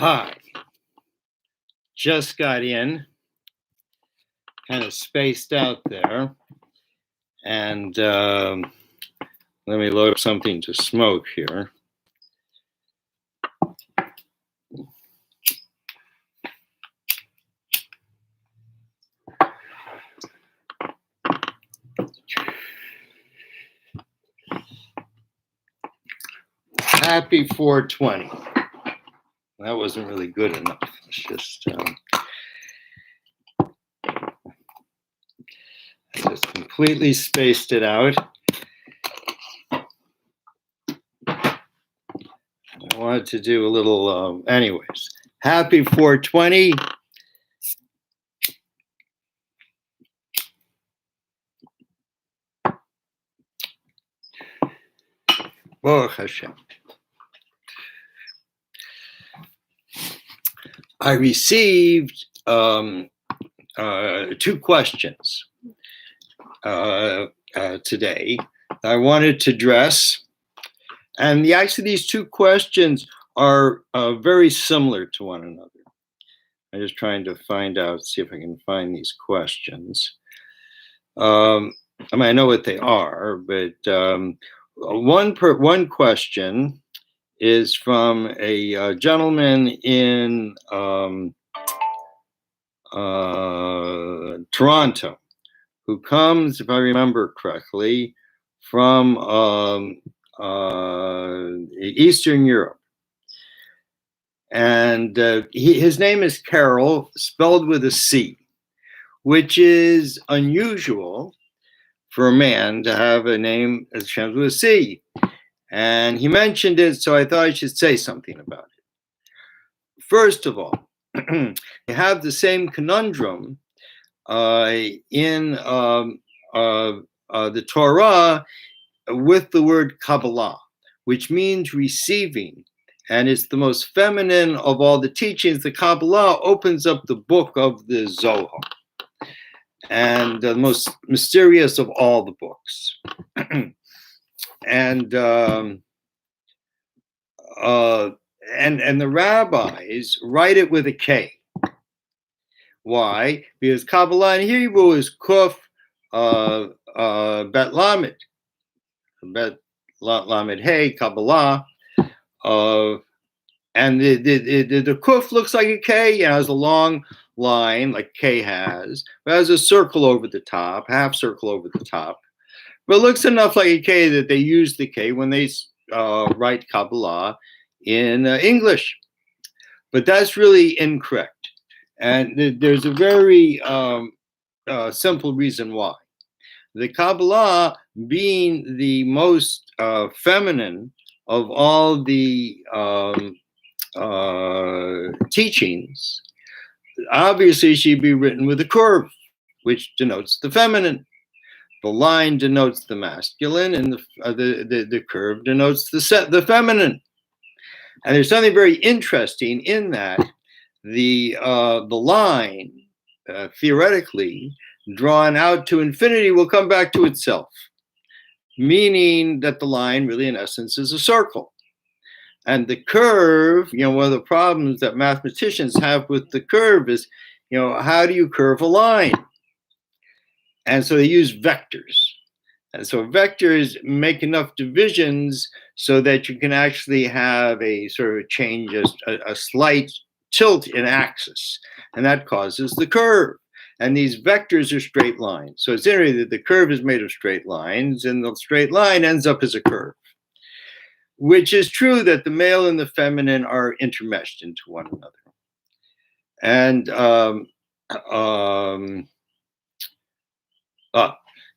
Hi, just got in, kind of spaced out there, and let me load up something to smoke here. Happy 420. That wasn't really good enough. It's just I just completely spaced it out. I wanted to do a little, anyways. Happy 420. Baruch Hashem. I received two questions today I wanted to address, and actually these two questions are very similar to one another. I'm just trying to find out, see if I can find these questions. I mean, I know what they are, but one question is from a gentleman in Toronto, who comes, if I remember correctly, from Eastern Europe. And his name is Carol, spelled with a C, which is unusual for a man to have a name as spelled with a C. And he mentioned it, so I thought I should say something about it. First of all, you have the same conundrum in the Torah with the word Kabbalah, which means receiving, and it's the most feminine of all the teachings. The Kabbalah opens up the book of the Zohar, and the most mysterious of all the books. And the rabbis write it with a K. Why? Because Kabbalah in Hebrew is Kuf Bet Lamed. Bet Lamed Hey, Kabbalah. And the Kuf looks like a K. It has a long line like K has, but has a circle over the top, half circle over the top. But it looks enough like a K that they use the K when they write Kabbalah in English. But that's really incorrect. And there's a very simple reason why. The Kabbalah, being the most feminine of all the teachings, obviously should be written with a curve, which denotes the feminine. The line denotes the masculine, and the curve denotes the feminine. And there's something very interesting in that. The line, theoretically, drawn out to infinity will come back to itself, meaning that the line really, in essence, is a circle. And the curve, one of the problems that mathematicians have with the curve is, how do you curve a line? And so they use vectors. And so vectors make enough divisions so that you can actually have a sort of change, a slight tilt in axis. And that causes the curve. And these vectors are straight lines. So it's interesting that the curve is made of straight lines, and the straight line ends up as a curve, which is true that the male and the feminine are intermeshed into one another. And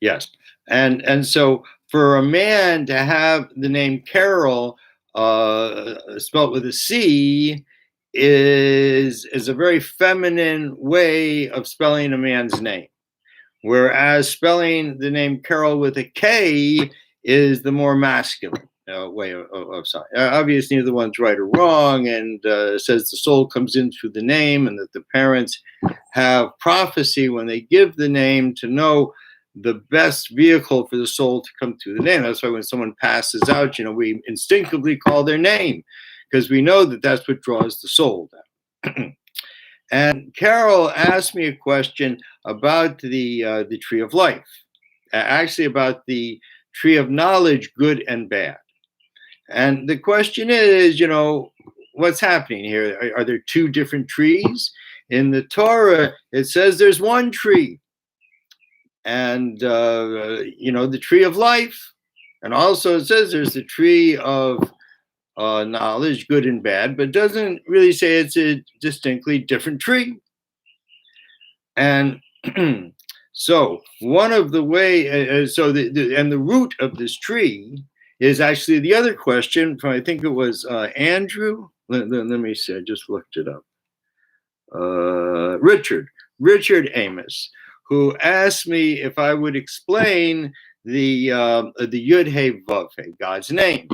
yes. And so for a man to have the name Carol spelled with a C is a very feminine way of spelling a man's name. Whereas spelling the name Carol with a K is the more masculine way of spelling. Obviously, neither one's right or wrong, and says the soul comes in through the name, and that the parents have prophecy when they give the name to know the best vehicle for the soul to come through the name. That's why when someone passes out, we instinctively call their name, because we know that that's what draws the soul down. And Carol asked me a question about the tree of life, actually about the tree of knowledge, good and bad. And the question is, what's happening here? Are there two different trees? In the Torah, it says there's one tree, and the tree of life. And also it says there's the tree of knowledge, good and bad, but doesn't really say it's a distinctly different tree. And so one of the way, and the root of this tree is actually the other question from, I think it was Andrew. Let me see, I just looked it up. Richard Amos, who asked me if I would explain the Yud He Vav He, God's name.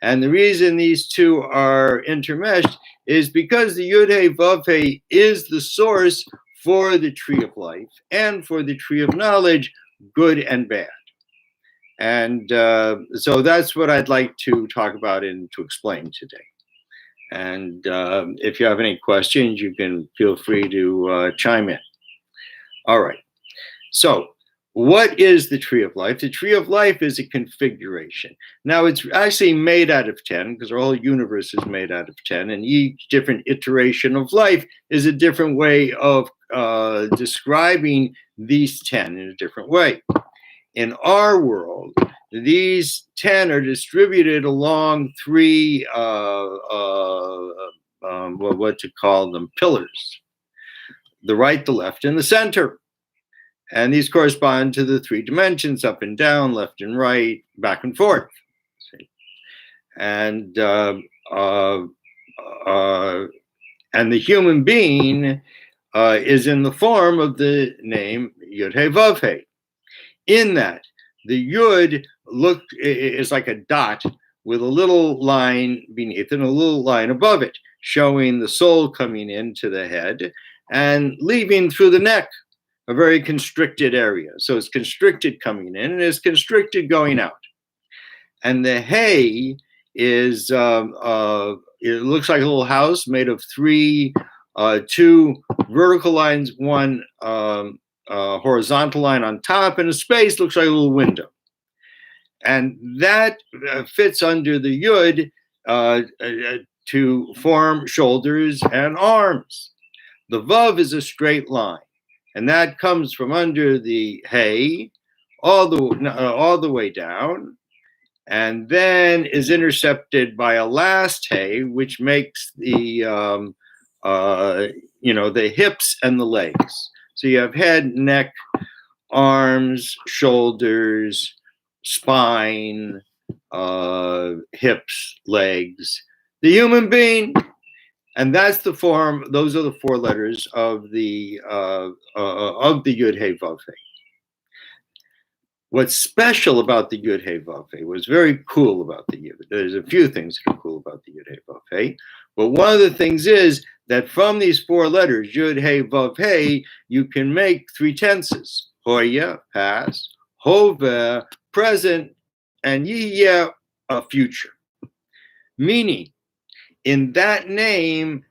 And the reason these two are intermeshed is because the Yud He Vav He is the source for the tree of life and for the tree of knowledge, good and bad. And so that's what I'd like to talk about and to explain today. And if you have any questions, you can feel free to chime in. All right. So what is the tree of life? The tree of life is a configuration. Now, it's actually made out of 10 because our whole universe is made out of 10. And each different iteration of life is a different way of describing these 10 in a different way. In our world, these 10 are distributed along three, what to call them, pillars: the right, the left, and the center. And these correspond to the three dimensions: up and down, left and right, back and forth. And the human being is in the form of the name Yud He Vav He. In that, the Yud is like a dot with a little line beneath and a little line above it, showing the soul coming into the head and leaving through the neck, a very constricted area. So it's constricted coming in and it's constricted going out. And the He is, it looks like a little house made of two vertical lines, one horizontal line on top, and a space looks like a little window. And that fits under the Yud to form shoulders and arms. The Vav is a straight line, and that comes from under the He all the way down, and then is intercepted by a last He, which makes the hips and the legs. So you have head, neck, arms, shoulders, spine, hips, legs, the human being. And that's the form, those are the four letters of the Yud He Vav He. What's special about the Yud He Vav He, what's very cool about the Yud, there's a few things that are cool about the Yud He Vav He, but one of the things is that from these four letters, Yud He Vav He, you can make three tenses: Hoya, past; Hove, present; and Yiyeh, future. Meaning, in that name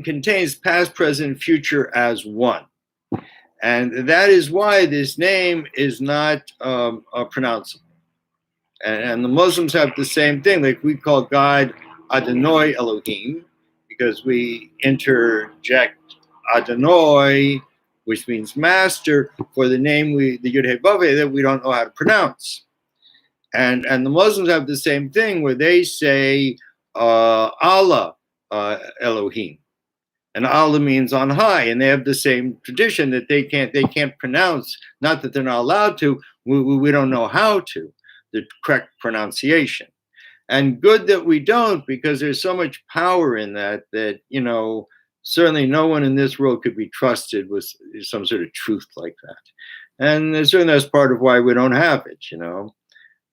contains past, present, future as one. And that is why this name is not pronounceable. And the Muslims have the same thing. Like, we call God Adonai Elohim because we interject Adonai, which means master, for the name the Yud He Vav He, that we don't know how to pronounce. And the Muslims have the same thing where they say Allah Elohim, and Allah means on high, and they have the same tradition that they can't pronounce. Not that they're not allowed to. We don't know how to, the correct pronunciation. And good that we don't, because there's so much power in that certainly no one in this world could be trusted with some sort of truth like that. And certainly that's part of why we don't have it,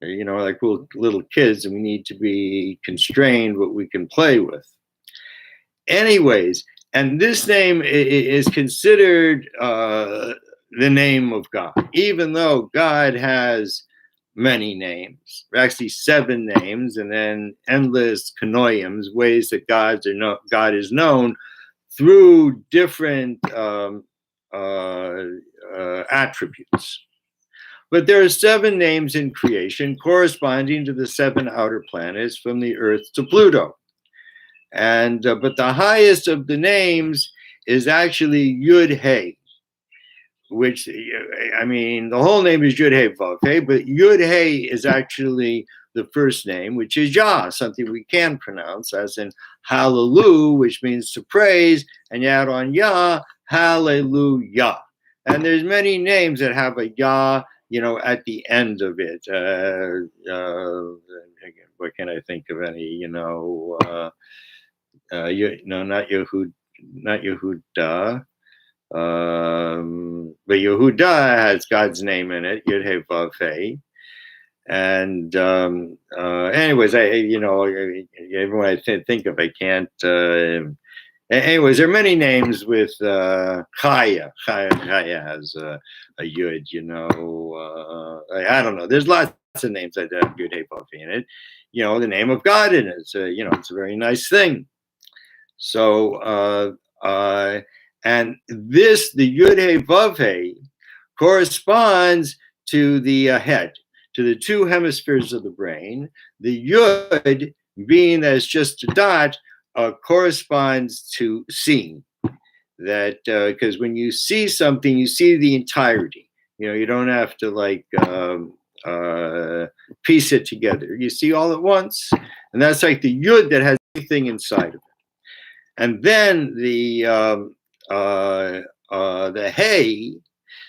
like we're little kids and we need to be constrained what we can play with. Anyways, and this name is considered the name of God, even though God has many names, actually 7 names, and then endless kanoims, ways that God is known through different attributes. But there are 7 names in creation corresponding to the 7 outer planets from the Earth to Pluto. And but the highest of the names is actually Yud Hey, which, I mean, the whole name is Yud Hey Vav Hey, but Yud Hey is actually the first name, which is Yah, something we can pronounce, as in Hallelujah, which means to praise, and you add on Yah, Hallelujah. And there's many names that have a Yah, at the end of it. What can I think of any? Not Yehud, not Yehuda. But Yehuda has God's name in it, Yud Hey Vav Hey. And anyways, everyone I think of, I can't. Anyways, there are many names with Chaya. Chaya has a Yud. I don't know. There's lots of names that have Yud Hey Vav Hey in it. The name of God in it. So, it's a very nice thing. So, and the Yud Hey Vav Hey corresponds to the head, to the 2 hemispheres of the brain. The Yud, being that it's just a dot, corresponds to seeing. That because when you see something, you see the entirety. You don't have to piece it together. You see all at once, and that's like the Yud that has everything inside of it. And then the Hey.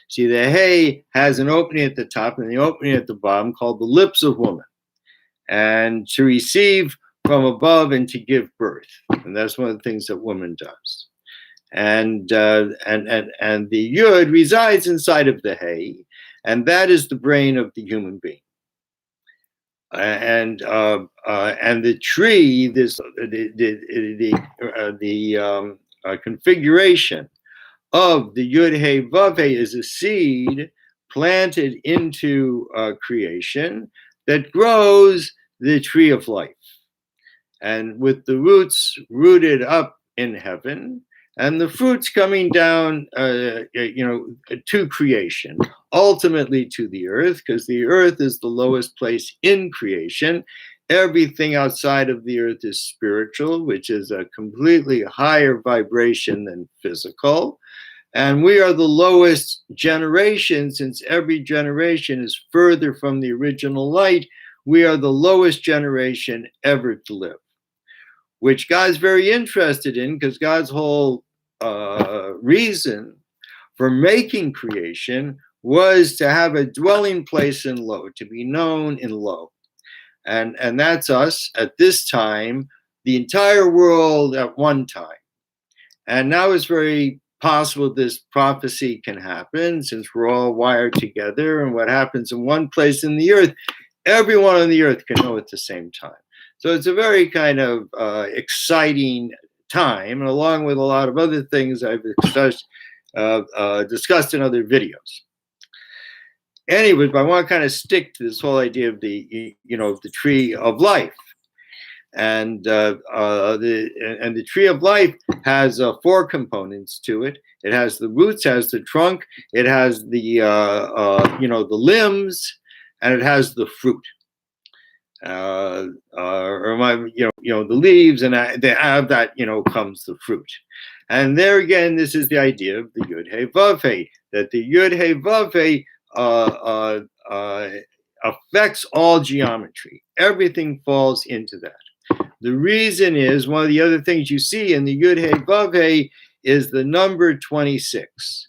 See, the Hey has an opening at the top and the opening at the bottom called the lips of woman, and to receive from above and to give birth. And that's one of the things that woman does. And the Yud resides inside of the Hey, and that is the brain of the human being. And the tree, the configuration of the Yud Hey Vav Hey is a seed planted into creation that grows the tree of life, and with the roots rooted up in heaven, and the fruits coming down, to creation, ultimately to the earth, because the earth is the lowest place in creation. Everything outside of the earth is spiritual, which is a completely higher vibration than physical. And we are the lowest generation, since every generation is further from the original light. We are the lowest generation ever to live, which God's very interested in, because God's whole reason for making creation was to have a dwelling place in low, to be known in low. And that's us at this time, the entire world at one time. And now it's very possible this prophecy can happen, since we're all wired together, and what happens in one place in the earth, everyone on the earth can know at the same time. So it's a very kind of exciting time, and along with a lot of other things I've discussed in other videos. Anyway, but I want to kind of stick to this whole idea of the tree of life. And the tree of life has 4 components to it. It has the roots, has the trunk, it has the limbs, and it has the fruit. The leaves, and they have that, comes the fruit. And there again, this is the idea of the Yud Hey Vav Hey, that the Yud Hey Vav Hey affects all geometry. Everything falls into that. The reason is, one of the other things you see in the Yud Hey Vav Hey is the number 26,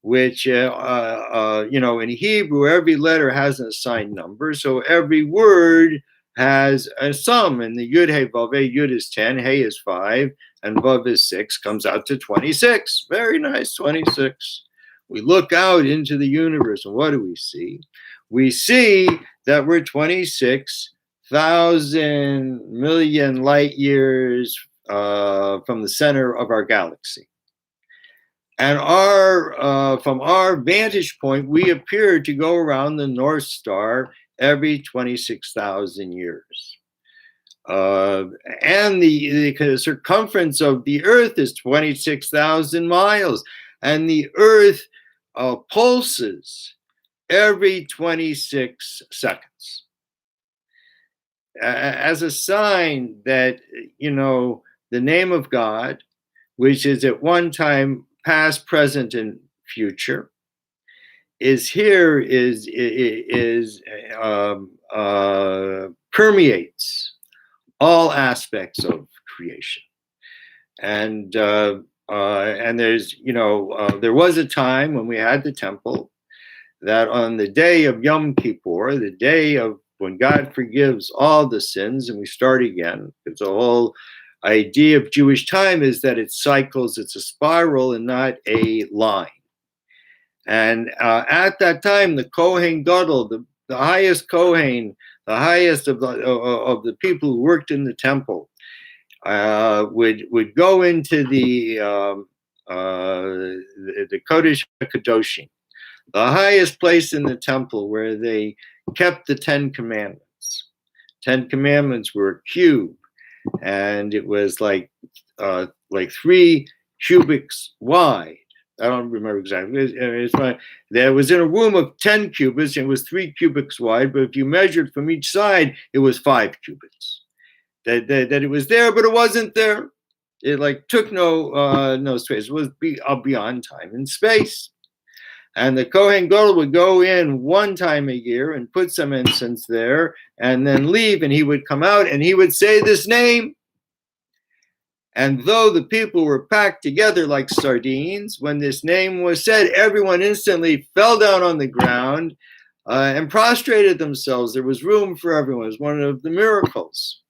which, in Hebrew, every letter has an assigned number. So every word has a sum. And the Yud Hey Vav Hey, Yud is 10, Hey is 5, and Vav is 6, comes out to 26. Very nice, 26. We look out into the universe, and what do we see? We see that we're 26,000 million light years from the center of our galaxy. And from our vantage point, we appear to go around the North Star every 26,000 years. And the circumference of the earth is 26,000 miles. And the earth pulses every 26 seconds. As a sign that, the name of God, which is at one time past, present, and future, permeates all aspects of creation. And there's, there was a time when we had the temple that on the day of Yom Kippur, the day of when God forgives all the sins and we start again, because the whole idea of Jewish time is that it cycles, it's a spiral and not a line. And at that time, the Kohen Gadol, the highest Kohen, the highest of the people who worked in the temple, would go into the Kodesh HaKadoshim, the highest place in the temple where they kept the 10 Commandments. 10 Commandments were a cube, and it was like 3 cubits wide. I don't remember exactly. There was in a room of 10 cubits, and it was 3 cubits wide, but if you measured from each side, it was 5 cubits. That it was there, but it wasn't there. It took no space. It was beyond time and space. And the Kohen Gadol would go in one time a year and put some incense there and then leave, and he would come out and he would say this name. And though the people were packed together like sardines, when this name was said, everyone instantly fell down on the ground and prostrated themselves. There was room for everyone. It was one of the miracles.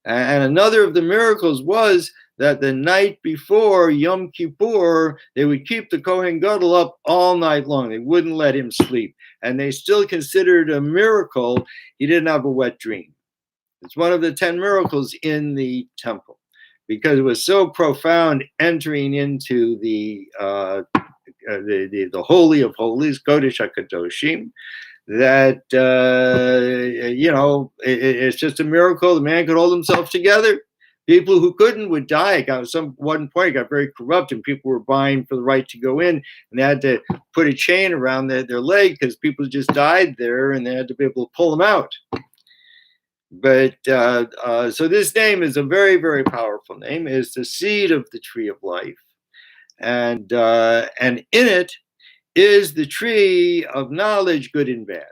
And another of the miracles was that the night before Yom Kippur, they would keep the Kohen Gadol up all night long. They wouldn't let him sleep. And they still considered a miracle he didn't have a wet dream. It's one of the 10 miracles in the temple, because it was so profound entering into the Holy of Holies, Kodesh HaKadoshim, that, it's just a miracle. The man could hold himself together. People who couldn't would die. One point, it got very corrupt, and people were vying for the right to go in, and they had to put a chain around their leg because people just died there, and they had to be able to pull them out. But so this name is a very, very powerful name. It's the seed of the tree of life, and in it is the tree of knowledge, good and bad.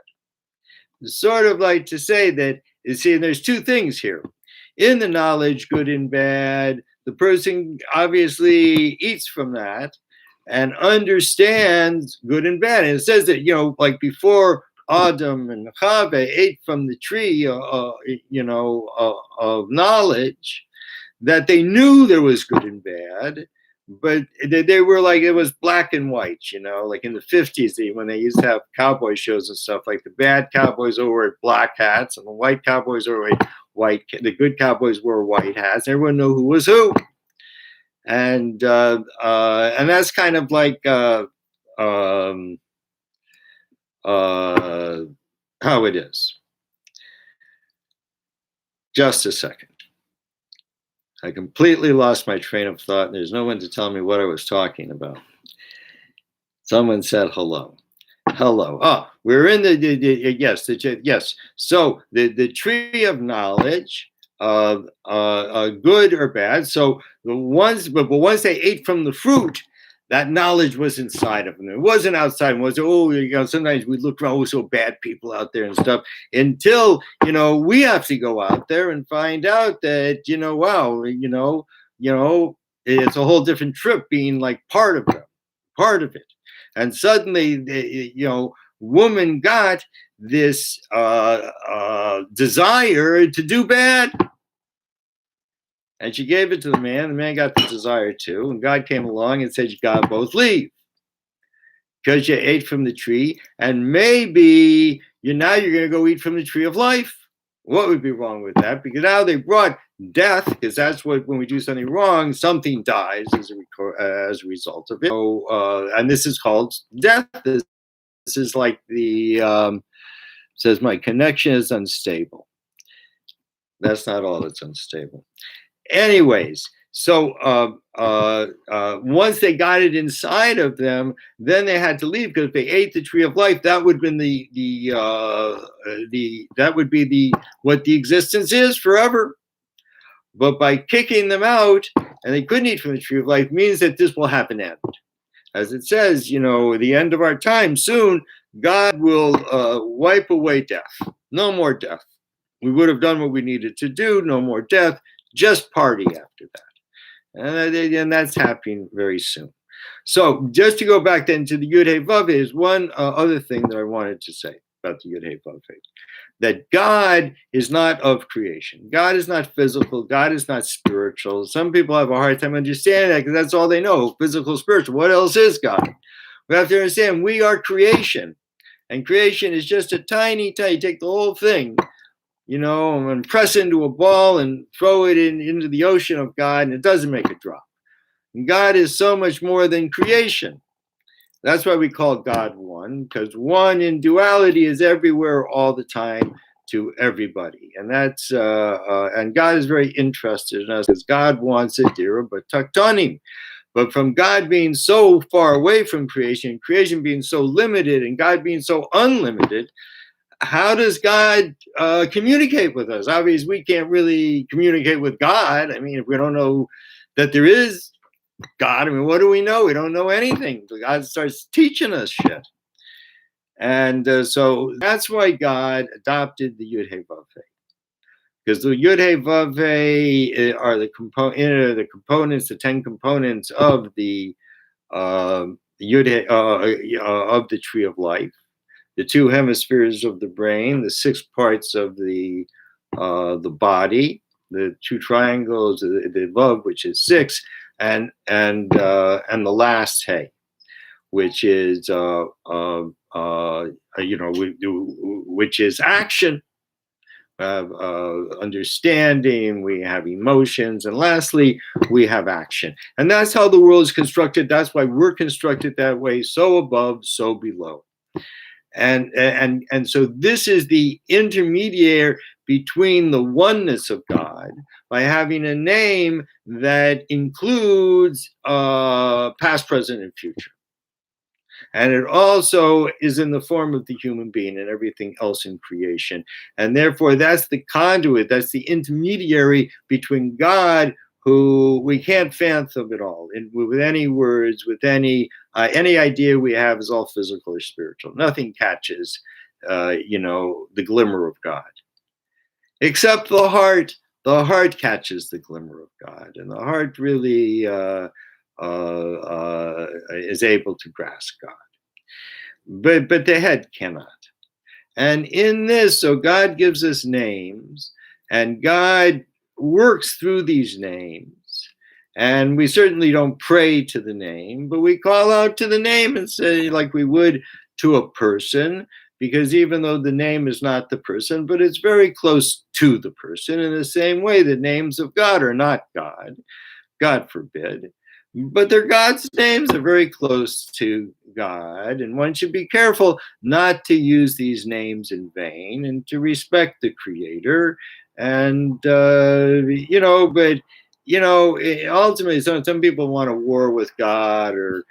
It's sort of like to say that, there's two things here. In the knowledge, good and bad, the person obviously eats from that and understands good and bad. And it says that, like before Adam and Chava ate from the tree, of knowledge, that they knew there was good and bad, but they were like, it was black and white, like in the 50s, when they used to have cowboy shows and stuff, like the bad cowboys wore black hats and the white cowboys wore the good cowboys wore white hats. Everyone knew who was who. And that's kind of like how it is. Just a second. I completely lost my train of thought, and there's no one to tell me what I was talking about. Someone said hello. Hello. Oh, we're in yes. So the tree of knowledge, good or bad. So but once they ate from the fruit, that knowledge was inside of them. It wasn't outside. It was, sometimes we look around, so bad people out there and stuff, until, we have to go out there and find out that, it's a whole different trip being like part of it. And suddenly, woman got this desire to do bad. And she gave it to the man got the desire too. And God came along and said, you gotta both leave, because you ate from the tree, and maybe you're gonna go eat from the tree of life. What would be wrong with that? Because now they brought death, because that's what, when we do something wrong, something dies as a result of it. So, and this is called death. This is like the says, my connection is unstable. That's not all that's unstable. Anyways, so once they got it inside of them, then they had to leave, because if they ate the tree of life, that would have been that would be the what the existence is forever. But by kicking them out, and they couldn't eat from the tree of life, means that this will have an end. As it says, the end of our time soon, God will wipe away death. No more death. We would have done what we needed to do. No more death. Just party after that. And that's happening very soon. So just to go back then to the Yud Hey Vav Hey, is one other thing that I wanted to say about the Yud Hey Vav Hey. That God is not of creation. God is not physical. God is not spiritual. Some people have a hard time understanding that because that's all they know, physical, spiritual. What else is God? We have to understand we are creation. And creation is just a tiny, take the whole thing, and press into a ball and throw it into the ocean of God, and it doesn't make a drop. And God is so much more than creation. That's why we call God one, because one in duality is everywhere all the time to everybody. And that's and God is very interested in us, because God wants a dira but taktanim. But from God being so far away from creation, creation being so limited, and God being so unlimited, how does God communicate with us? Obviously, we can't really communicate with God. I mean, if we don't know that there is God, what do we know? We don't know anything. God starts teaching us shit. And so that's why God adopted the Yud Hey Vav Hey. Because the Yud Hey Vav Hey are the components, the 10 components of the Yud Hey, of the tree of life, the 2 hemispheres of the brain, the 6 parts of the body, the 2 triangles, the Vav, which is 6, and the last Hey, which is which is action. We have understanding, we have emotions, and lastly, we have action. And that's how the world is constructed. That's why we're constructed that way, so above, so below. And so this is the intermediary between the oneness of God by having a name that includes past, present, and future. And it also is in the form of the human being and everything else in creation. And therefore, that's the conduit, that's the intermediary between God, who we can't fathom at all. And with any words, with any idea we have is all physical or spiritual. Nothing catches, the glimmer of God. Except the heart. The heart catches the glimmer of God. And the heart really is able to grasp God. But the head cannot. And in this, so God gives us names, and God works through these names. And we certainly don't pray to the name, but we call out to the name and say, like we would to a person, because even though the name is not the person, but it's very close to the person, in the same way the names of God are not God, God forbid. But they're God's names, are very close to God, and one should be careful not to use these names in vain and to respect the Creator. And ultimately, some people want a war with God, or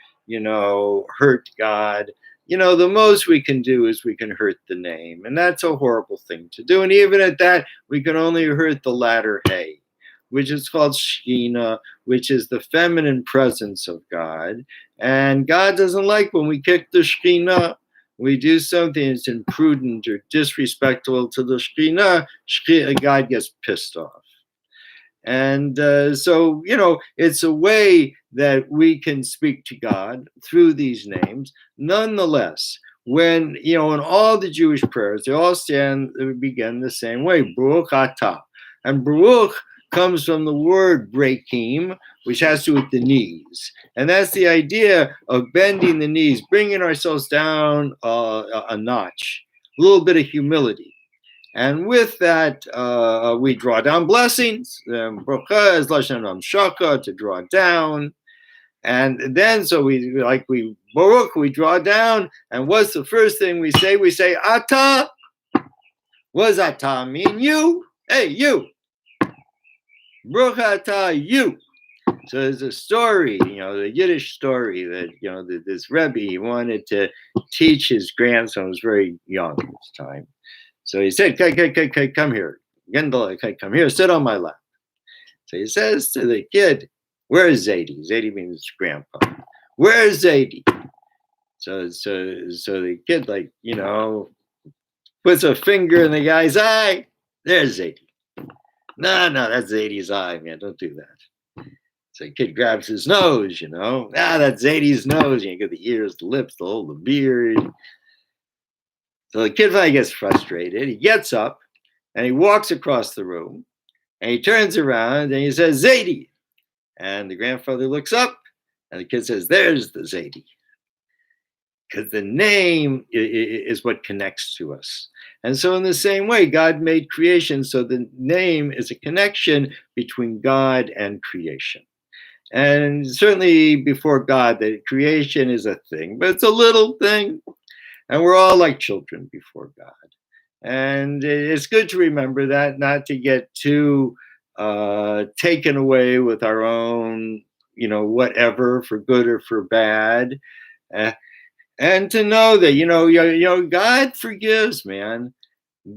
hurt God. The most we can do is we can hurt the name, and that's a horrible thing to do. And even at that, we can only hurt the latter Hey, which is called Shekhinah, which is the feminine presence of God. And God doesn't like when we kick the Shekhinah. We do something that's imprudent or disrespectful to the Shekhinah, God gets pissed off. And so, it's a way that we can speak to God through these names. Nonetheless, when, in all the Jewish prayers, they all begin the same way, Baruch Atah. And Baruch comes from the word breakim, which has to do with the knees. And that's the idea of bending the knees, bringing ourselves down a notch, a little bit of humility. And with that, we draw down blessings. Bracha is Lashon Hamshaka, to draw down. And then, so we Baruch, we draw down. And what's the first thing we say? We say, Atah. What does ata mean? You. Hey, you. Baruch ata, you. So there's a story, the Yiddish story that, this Rebbe, he wanted to teach his grandson, who was very young at this time. So he said, come here. Gendel, come here, sit on my lap. So he says to the kid, where's Zadie? Zadie means grandpa. Where's Zadie? So the kid, puts a finger in the guy's eye. There's Zadie. No, that's Zadie's eye, man. Don't do that. So the kid grabs his nose, that's Zadie's nose. You get the ears, the lips, the beard. So the kid finally gets frustrated. He gets up and he walks across the room and he turns around and he says, Zadie. And the grandfather looks up and the kid says, there's the Zadie. Because the name is what connects to us. And so in the same way, God made creation, so the name is a connection between God and creation. And certainly before God, the creation is a thing, but it's a little thing. And we're all like children before God. And it's good to remember that, not to get too taken away with our own, whatever, for good or for bad. And to know that, God forgives, man.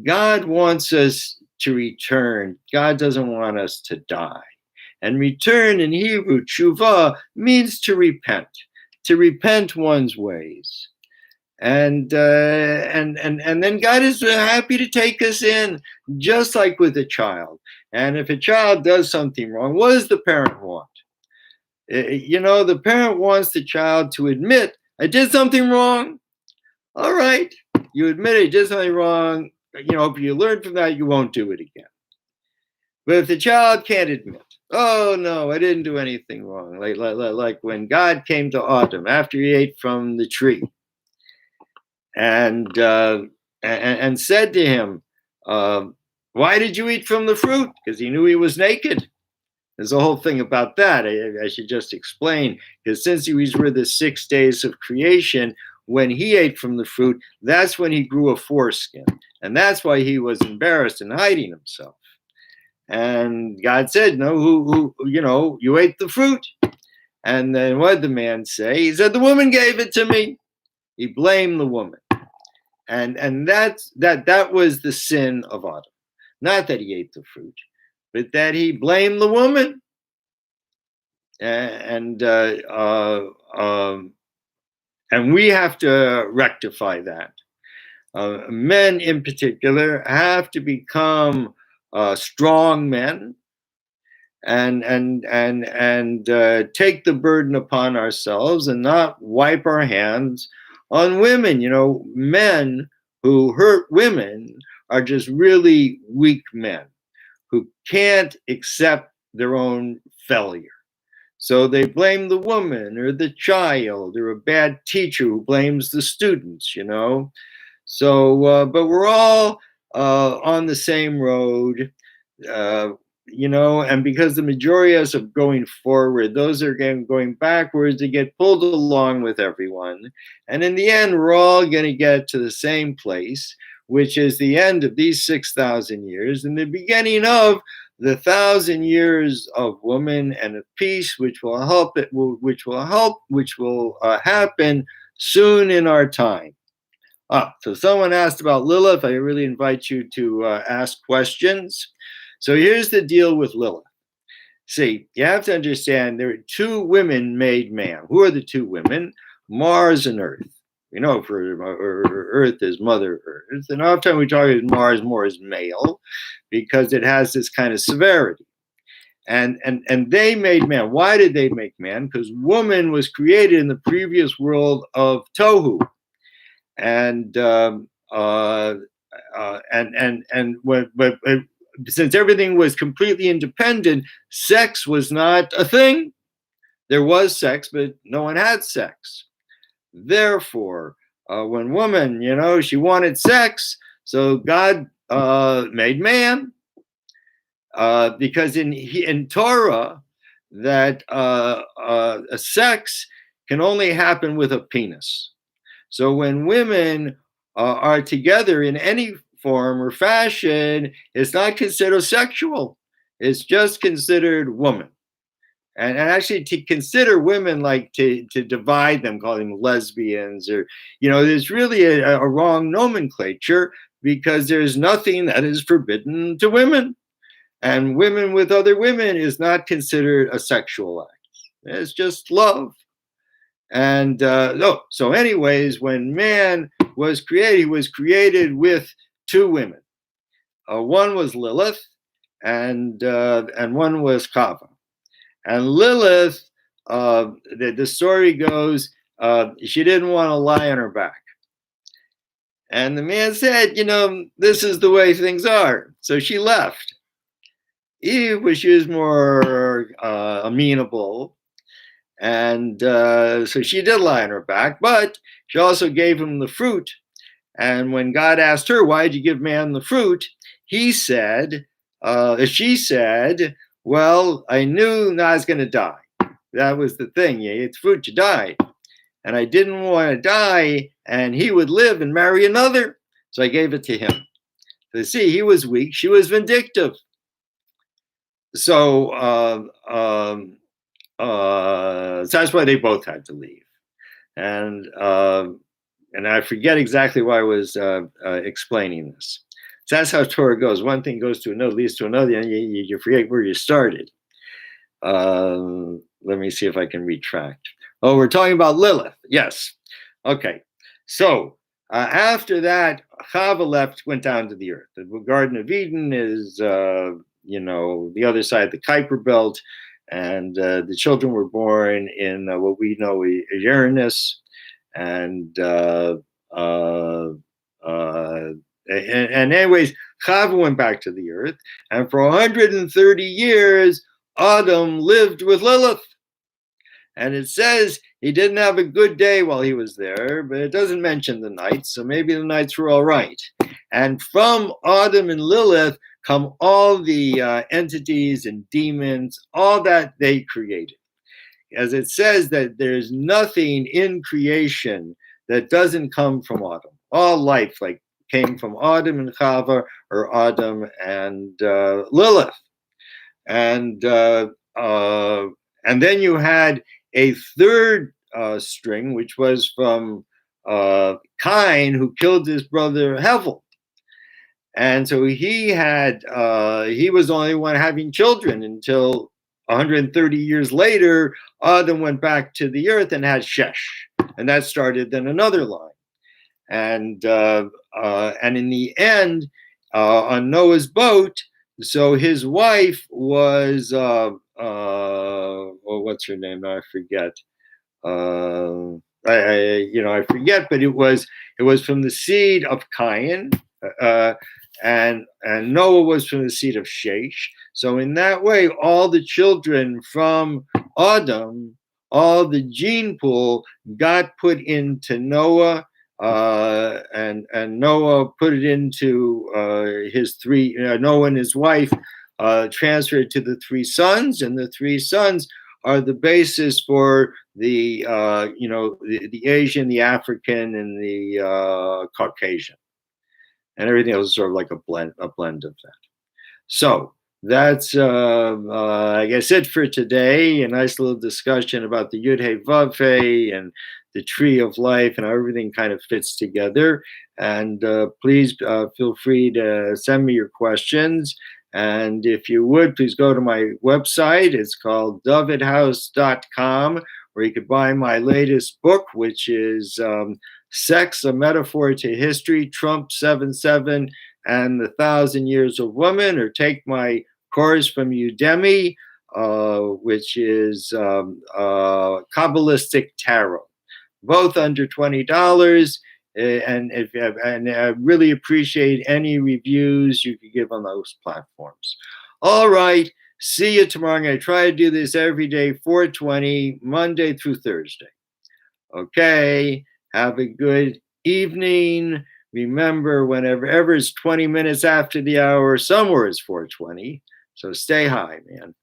God wants us to return. God doesn't want us to die. And return in Hebrew, tshuva, means to repent one's ways. And then God is happy to take us in, just like with a child. And if a child does something wrong, what does the parent want? The parent wants the child to admit, I did something wrong. All right, you admit it, did something wrong. If you learn from that, you won't do it again. But if the child can't admit, oh no, I didn't do anything wrong. Like when God came to Adam after he ate from the tree, and said to him, why did you eat from the fruit? Because he knew he was naked. There's a whole thing about that. I should just explain, because since he was with the 6 days of creation, when he ate from the fruit, that's when he grew a foreskin. And that's why he was embarrassed and hiding himself. And God said, no, you ate the fruit. And then what did the man say? He said, the woman gave it to me. He blamed the woman. And that was the sin of Adam. Not that he ate the fruit, but that he blamed the woman. And we have to rectify that. Men in particular have to become strong men and take the burden upon ourselves and not wipe our hands on women. Men who hurt women are just really weak men who can't accept their own failure. So they blame the woman or the child or a bad teacher who blames the students, So, but we're all on the same road, and because the majority of us are going forward, those are going backwards, they get pulled along with everyone. And in the end, we're all going to get to the same place, which is the end of these 6,000 years and the beginning of the 1,000 years of woman and of peace, which will happen soon in our time. So someone asked about Lilith. I really invite you to ask questions. So here's the deal with Lilith. See, you have to understand there are two women made man. Who are the two women? Mars and Earth. We know for Earth is Mother Earth. And often we talk about Mars more as male because it has this kind of severity. And they made man. Why did they make man? Because woman was created in the previous world of Tohu. Since everything was completely independent, sex was not a thing. There was sex, but no one had sex. Therefore, when woman, she wanted sex, so God made man. Because in Torah, that a sex can only happen with a penis. So when women are together in any form or fashion, it's not considered sexual. It's just considered woman. And actually, to consider women like to divide them, call them lesbians, or, there's really a wrong nomenclature, because there's nothing that is forbidden to women. And women with other women is not considered a sexual act. It's just love. And so anyways, when man was created, he was created with two women. One was Lilith, and one was Chava. And Lilith, the story goes, she didn't want to lie on her back. And the man said, this is the way things are. So she left. Eve she was more amenable. And so she did lie on her back, but she also gave him the fruit. And when God asked her, why did you give man the fruit? She said, well, I knew I was going to die. That was the thing. You ate the fruit, you died. And I didn't want to die, and he would live and marry another. So I gave it to him. So see, he was weak. She was vindictive. So that's why they both had to leave. And I forget exactly why I was explaining this. So that's how Torah goes. One thing goes to another, leads to another, and you forget where you started. Let me see if I can retract. Oh, we're talking about Lilith. Yes. Okay. So after that, Chava left, went down to the earth. The Garden of Eden is, the other side of the Kuiper Belt, and the children were born in what we know as Uranus, and anyways, Chava went back to the earth, and for 130 years, Adam lived with Lilith. And it says he didn't have a good day while he was there, but it doesn't mention the nights, so maybe the nights were all right. And from Adam and Lilith come all the entities and demons, all that they created. As it says that there's nothing in creation that doesn't come from Adam. All life came from Adam and Chava, or Adam and Lilith. And then you had a third string, which was from Cain, who killed his brother Hevel. And so he was the only one having children until 130 years later, Adam went back to the earth and had Shesh. And that started then another line. And in the end, on Noah's boat, so his wife was, what's her name? I forget. I forget, but it was from the seed of Cain, and Noah was from the seed of Shesh. So in that way, all the children from Adam, all the gene pool got put into Noah. And Noah put it into his three, Noah and his wife transferred to the three sons, and the three sons are the basis for the the Asian, the African, and the Caucasian, and everything else is sort of like a blend of that. So that's I guess it for today. A nice little discussion about the Yud Hey Vav Hey and the tree of life and how everything kind of fits together. And please feel free to send me your questions. And if you would, please go to my website. It's called dovidhouse.com, where you could buy my latest book, which is Sex, a Metaphor to History, Trump 7-7 and the 1,000 Years of Woman, or take my course from Udemy, which is Kabbalistic Tarot. Both under $20, and I really appreciate any reviews you could give on those platforms. All right, see you tomorrow. I'm going to try to do this every day, 4:20, Monday through Thursday. Okay, have a good evening. Remember, whenever it's 20 minutes after the hour, somewhere it's 4:20. So stay high, man.